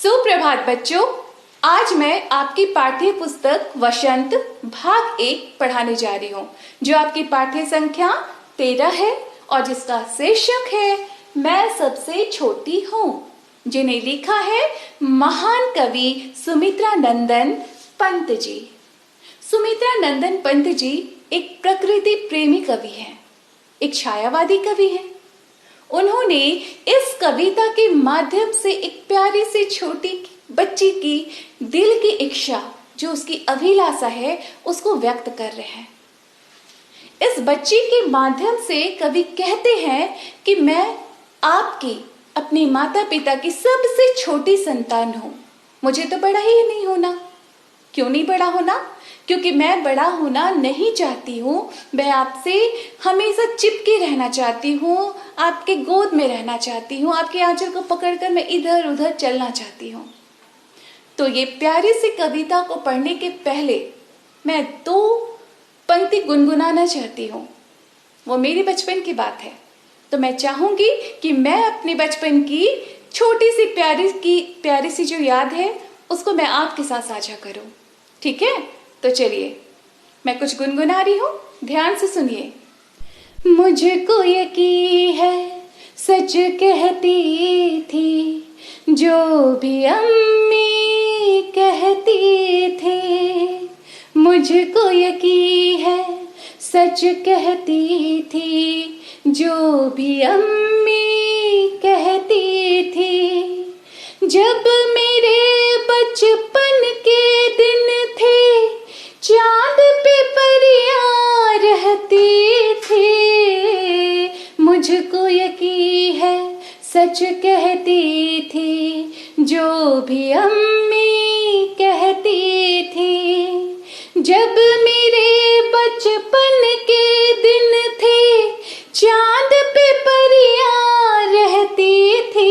सुप्रभात बच्चों। आज मैं आपकी पाठ्य पुस्तक वसंत भाग 1 पढ़ाने जा रही हूँ, जो आपकी पाठ्य संख्या 13 है और जिसका शीर्षक है मैं सबसे छोटी हूँ, जिन्हें लिखा है महान कवि सुमित्रा नंदन पंत जी। सुमित्रा नंदन पंत जी एक प्रकृति प्रेमी कवि हैं, एक छायावादी कवि हैं। उन्होंने इस कविता के माध्यम से एक प्यारी सी छोटी बच्ची की दिल की इच्छा, जो उसकी अभिलाषा है, उसको व्यक्त कर रहे हैं। इस बच्ची के माध्यम से कवि कहते हैं कि मैं आपकी अपने माता पिता की सबसे छोटी संतान हूं। मुझे तो बड़ा ही नहीं होना। क्यों नहीं बड़ा होना? क्योंकि मैं बड़ा होना नहीं चाहती हूँ। मैं आपसे हमेशा चिपके रहना चाहती हूँ, आपके गोद में रहना चाहती हूँ, आपके आंचल को पकड़कर मैं इधर उधर चलना चाहती हूँ। तो ये प्यारी सी कविता को पढ़ने के पहले मैं 2 पंक्ति गुनगुनाना चाहती हूँ। वो मेरे बचपन की बात है, तो मैं चाहूंगी कि मैं अपने बचपन की छोटी सी प्यारी सी जो याद है उसको मैं आपके साथ साझा करूं। ठीक है, तो चलिए मैं कुछ गुनगुना रही हूँ, ध्यान से सुनिए। मुझको यकीन है सच कहती थी, जो भी अम्मी कहती थी। मुझको यकीन है सच कहती थी, जो भी अम्मी कहती थी। जब मेरे बचपन के दिन थे, चांद पे परियां रहती थी। मुझको यकीन है सच कहती थी, जो भी अम्मी कहती थी। जब मेरे बचपन के दिन थे, चांद पे परियां रहती थी।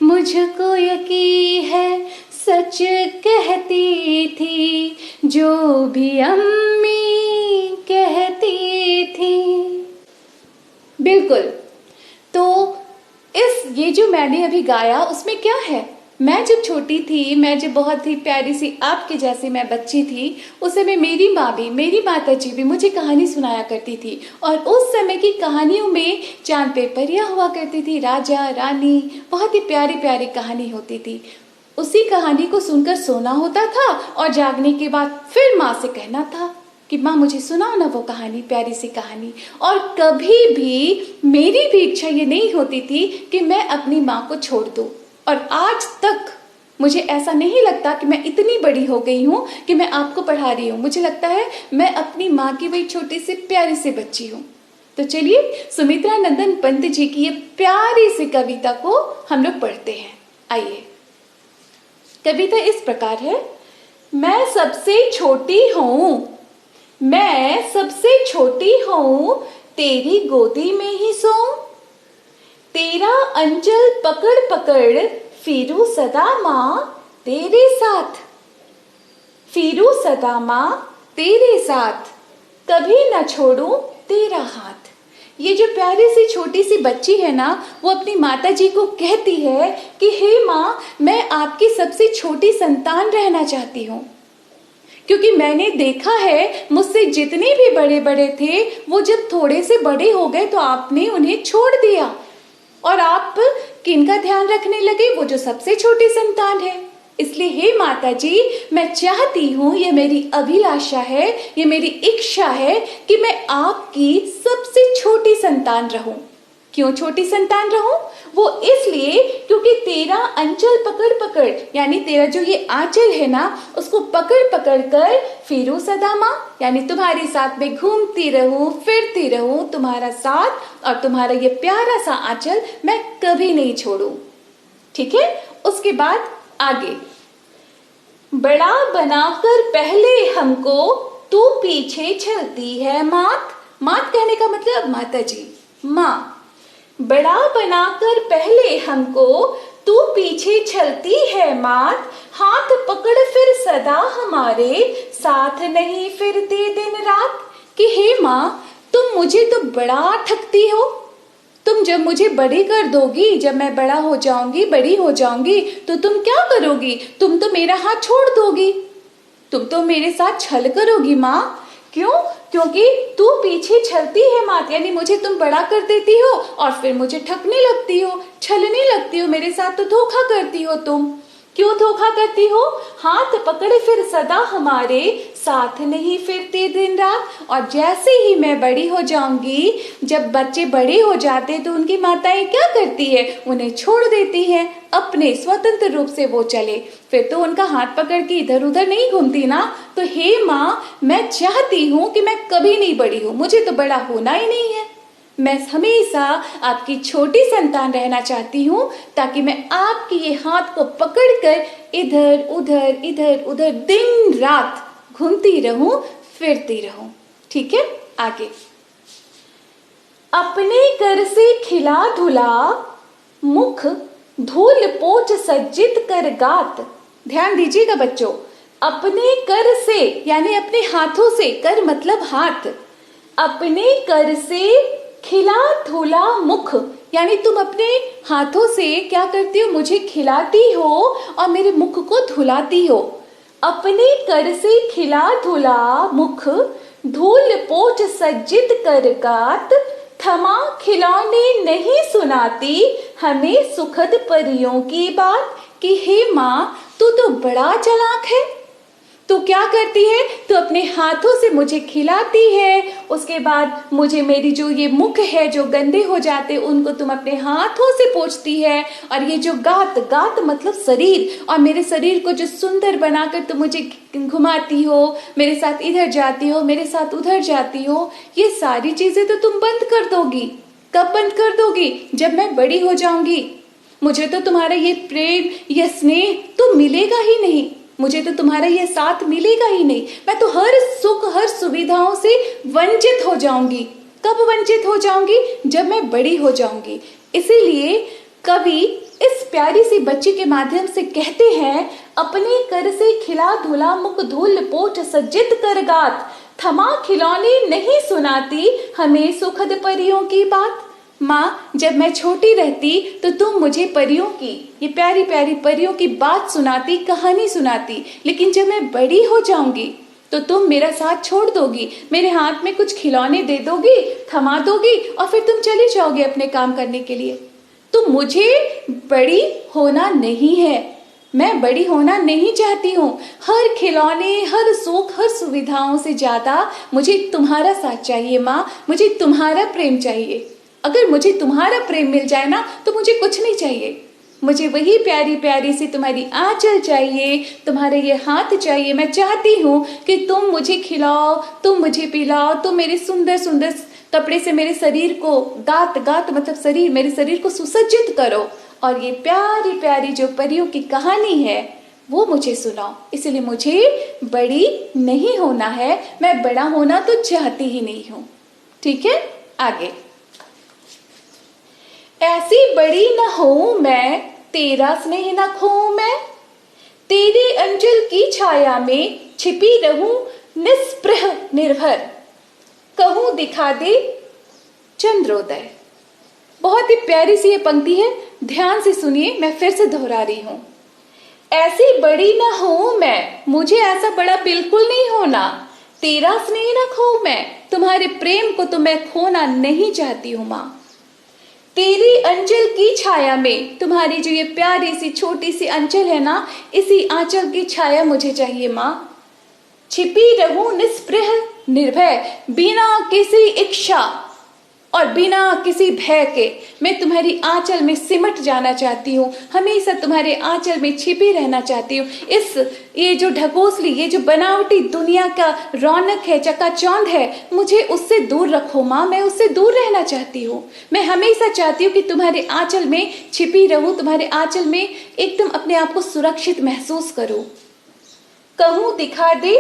मुझको यकीन है सच कहती थी, जो भी अम्मी कहती थी। बिल्कुल। तो ये जो मैंने अभी गाया उसमें क्या है? मैं जब छोटी थी, मैं जब बहुत ही प्यारी सी आपके जैसी मैं बच्ची थी, उस समय मेरी माता जी भी मुझे कहानी सुनाया करती थी। और उस समय की कहानियों में चांद पे परियां हुआ करती थी, राजा रानी, बहुत ही प्यारी प्यारी कहानी होती थी। उसी कहानी को सुनकर सोना होता था और जागने के बाद फिर माँ से कहना था कि माँ मुझे सुनाओ ना वो कहानी, प्यारी सी कहानी। और कभी भी मेरी भी इच्छा ये नहीं होती थी कि मैं अपनी माँ को छोड़ दूँ। और आज तक मुझे ऐसा नहीं लगता कि मैं इतनी बड़ी हो गई हूँ कि मैं आपको पढ़ा रही हूँ। मुझे लगता है मैं अपनी माँ की वही छोटी सी प्यारी सी बच्ची हूँ। तो चलिए सुमित्रा नंदन पंत जी की ये प्यारी सी कविता को हम लोग पढ़ते हैं। आइए। कविता इस प्रकार है। मैं सबसे छोटी हूँ, मैं सबसे छोटी हूँ, तेरी गोदी में ही सोऊं। तेरा अंचल पकड़ पकड़ फिरूं सदा माँ तेरे साथ। फिरूं सदा माँ तेरे साथ, कभी न छोड़ूं तेरा हाथ। ये जो प्यारी सी छोटी सी बच्ची है ना, वो अपनी माता जी को कहती है कि हे माँ, मैं आपकी सबसे छोटी संतान रहना चाहती हूँ, क्योंकि मैंने देखा है मुझसे जितने भी बड़े बड़े थे, वो जब थोड़े से बड़े हो गए तो आपने उन्हें छोड़ दिया और आप किनका ध्यान रखने लगे? वो जो सबसे छोटी संतान है। इसलिए हे माता जी, मैं चाहती हूँ, ये मेरी अभिलाषा है, ये मेरी इच्छा है कि मैं आपकी सबसे छोटी संतान रहूं। क्यों छोटी संतान रहूं? वो इसलिए क्योंकि तेरा अंचल पकड़ पकड़, यानी तेरा जो ये आंचल है ना, उसको पकड़ पकड़ कर फिरूं सदा माँ, यानी तुम्हारे साथ में घूमती रहूं, फिरती रहूं, तुम्हारा साथ और तुम्हारा ये प्यारा सा आंचल मैं कभी नहीं छोड़ूं। ठीक है। उसके बाद आगे। बड़ा बनाकर पहले हमको तू पीछे चलती है मात। मात कहने का मतलब माता जी, माँ। बड़ा बनाकर पहले हमको तू पीछे चलती है मात, हाथ पकड़ फिर सदा हमारे साथ नहीं फिरती दिन रात। कि हे माँ, तुम मुझे तो बड़ा ठगती हो, तुम जब मुझे बड़ी कर दोगी, जब मैं बड़ा हो जाऊंगी, बड़ी हो जाऊंगी, तो तुम क्या करोगी? तुम तो मेरा हाथ छोड़ दोगी, तुम तो मेरे साथ छल करोगी माँ। क्यों? क्योंकि तू पीछे छलती है माँ, यानी मुझे तुम बड़ा कर देती हो और फिर मुझे ठगने लगती हो, छलने लगती हो, मेरे साथ तो धोखा करती हो तुम। क्यों धोखा करती हो? हाथ पकड़े फिर सदा हमारे, साथ नहीं फिरते दिन रात। और जैसे ही मैं बड़ी हो जाऊंगी, जब बच्चे बड़े हो जाते तो उनकी माताएं क्या करती है? उन्हें छोड़ देती हैं, अपने स्वतंत्र रूप से वो चले। फिर तो उनका हाथ पकड़ के इधर उधर नहीं घूमती ना। तो हे माँ, मैं चाहती हूँ कि मैं कभी नहीं बड़ी हूँ, मुझे तो बड़ा होना ही नहीं है। मैं हमेशा आपकी छोटी संतान रहना चाहती हूँ, ताकि मैं आपके ये हाथ को पकड़कर इधर उधर दिन रात घूमती रहूं, फिरती रहूं। ठीक है, आगे। अपने कर से खिला धुला, मुख धूल पोछ सज्जित कर गात। ध्यान दीजिएगा बच्चों, अपने कर से यानी अपने हाथों से, कर मतलब हाथ, अपने कर से खिला धुला मुख, यानी तुम अपने हाथों से क्या करती हो? मुझे खिलाती हो और मेरे मुख को धुलाती हो। अपने कर से खिला धुला मुख, धूल पोछ सज्जित कर गात। थमा खिलौने नहीं सुनाती, हमें सुखद परियों की बात। कि हे माँ, तू तो बड़ा चालाक है। तो क्या करती है? तो अपने हाथों से मुझे खिलाती है, उसके बाद मुझे मेरी जो ये मुख है जो गंदे हो जाते उनको तुम अपने हाथों से पोंछती है। और ये जो गात, गात मतलब शरीर, और मेरे शरीर को जो सुंदर बनाकर तुम मुझे घुमाती हो, मेरे साथ इधर जाती हो, मेरे साथ उधर जाती हो, ये सारी चीजें तो तुम बंद कर दोगी। कब बंद कर दोगी? जब मैं बड़ी हो जाऊंगी। मुझे तो तुम्हारा ये प्रेम, ये स्नेह तो मिलेगा ही नहीं, मुझे तो तुम्हारा ये साथ मिलेगा ही नहीं। मैं तो हर सुख, हर सुविधाओं से वंचित हो जाऊंगी। कब वंचित हो जाऊंगी? जब मैं बड़ी हो जाऊंगी। इसीलिए कवि इस प्यारी सी बच्ची के माध्यम से कहते हैं, अपने कर से खिला धुला मुख, धूल पोछ सज्जित कर गात। थमा खिलौने नहीं सुनाती, हमें सुखद परियों की बात। माँ, जब मैं छोटी रहती तो तुम मुझे परियों की, ये प्यारी प्यारी परियों की बात सुनाती, कहानी सुनाती। लेकिन जब मैं बड़ी हो जाऊंगी तो तुम मेरा साथ छोड़ दोगी, मेरे हाथ में कुछ खिलौने दे दोगी, थमा दोगी और फिर तुम चले जाओगे अपने काम करने के लिए। तो मुझे बड़ी होना नहीं है, मैं बड़ी होना नहीं चाहती हूँ। हर खिलौने, हर सुख, हर सुविधाओं से ज्यादा मुझे तुम्हारा साथ चाहिए माँ, मुझे तुम्हारा प्रेम चाहिए। अगर मुझे तुम्हारा प्रेम मिल जाए ना तो मुझे कुछ नहीं चाहिए। मुझे वही प्यारी प्यारी सी तुम्हारी आंचल चाहिए, तुम्हारे ये हाथ चाहिए। मैं चाहती हूँ कि तुम मुझे खिलाओ, तुम मुझे पिलाओ, तुम मेरे सुंदर सुंदर कपड़े से मेरे शरीर को, गात, गात मतलब शरीर, मेरे शरीर को सुसज्जित करो। और ये प्यारी प्यारी जो परियों की कहानी है वो मुझे सुनाओ। इसलिए मुझे बड़ी नहीं होना है, मैं बड़ा होना तो चाहती ही नहीं हूँ। ठीक है, आगे। ऐसी बड़ी न हो मैं, तेरा स्नेह न खोऊं मैं, तेरी अंजल की छाया में छिपी रहूं निस्पृह निर्भर। कहूं दिखा दे चंद्रोदय। बहुत ही प्यारी सी ये पंक्ति है, ध्यान से सुनिए, मैं फिर से दोहरा रही हूं। ऐसी बड़ी न हो मैं, मुझे ऐसा बड़ा बिल्कुल नहीं होना। तेरा स्नेह न खोऊं मैं, तुम्हारे प्रेम को तो मैं खोना नहीं चाहती हूं माँ। तेरी अंचल की छाया में, तुम्हारी जो ये प्यारी सी छोटी सी अंचल है ना, इसी आंचल की छाया मुझे चाहिए माँ। छिपी रहूं निस्पृह निर्भय, बिना किसी इच्छा और बिना किसी भय के मैं तुम्हारी आंचल में सिमट जाना चाहती हूँ, हमेशा तुम्हारे आंचल में छिपी रहना चाहती हूँ। इस ये जो ढकोसली, ये जो बनावटी दुनिया का रौनक है, चकाचौंध है, मुझे उससे दूर रखो माँ, मैं उससे दूर रहना चाहती हूँ। मैं हमेशा चाहती हूँ कि तुम्हारे आंचल में छिपी रहूं, तुम्हारे आंचल में एकदम अपने आप को सुरक्षित महसूस करूँ। कहूँ दिखा दे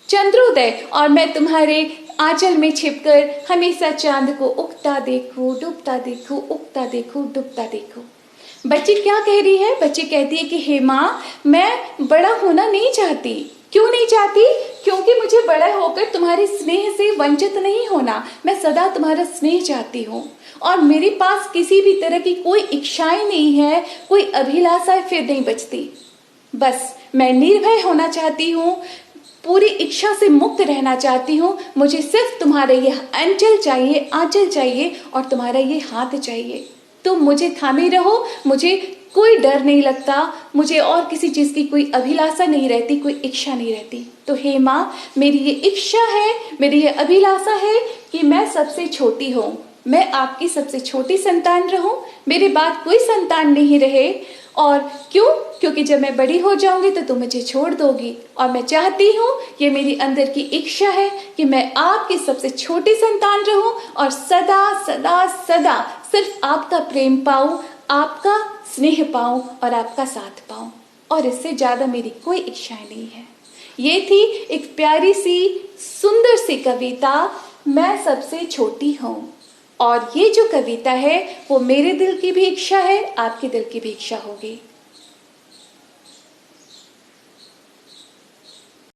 चंद्रोदय, और मैं तुम्हारे आंचल में छिपकर हमेशा चांद को उगता देखूं, डूबता देखूं, उगता देखूं, डूबता देखूं। बच्ची क्या कह रही है? बच्ची कहती है कि हे माँ, मैं बड़ा होना नहीं चाहती, क्यों नहीं चाहती? क्योंकि मुझे बड़ा होकर तुम्हारे स्नेह से वंचित नहीं होना। मैं सदा तुम्हारा स्नेह चाहती हूँ और मेरे पास किसी भी तरह की कोई इच्छाएं नहीं है, कोई अभिलाषाएं फिर नहीं बचती। बस मैं निर्भय होना चाहती हूँ, पूरी इच्छा से मुक्त रहना चाहती हूँ। मुझे सिर्फ तुम्हारा ये अंचल चाहिए, आंचल चाहिए और तुम्हारा ये हाथ चाहिए। तुम मुझे थामे रहो, मुझे कोई डर नहीं लगता, मुझे और किसी चीज की कोई अभिलाषा नहीं रहती, कोई इच्छा नहीं रहती। तो हे माँ, मेरी ये इच्छा है, मेरी ये अभिलाषा है कि मैं सबसे छोटी हूँ, मैं आपकी सबसे छोटी संतान रहूं, मेरे बाद कोई संतान नहीं रहे। और क्यों? क्योंकि जब मैं बड़ी हो जाऊंगी तो तुम मुझे छोड़ दोगी और मैं चाहती हूँ, ये मेरी अंदर की इच्छा है कि मैं आपकी सबसे छोटी संतान रहूं और सदा सदा सदा सिर्फ आपका प्रेम पाऊं, आपका स्नेह पाऊं और आपका साथ पाऊं। और इससे ज्यादा मेरी कोई इच्छाएं नहीं है। ये थी एक प्यारी सी सुंदर सी कविता, मैं सबसे छोटी हूँ। और ये जो कविता है वो मेरे दिल की भी इच्छा है, आपके दिल की भी इच्छा होगी।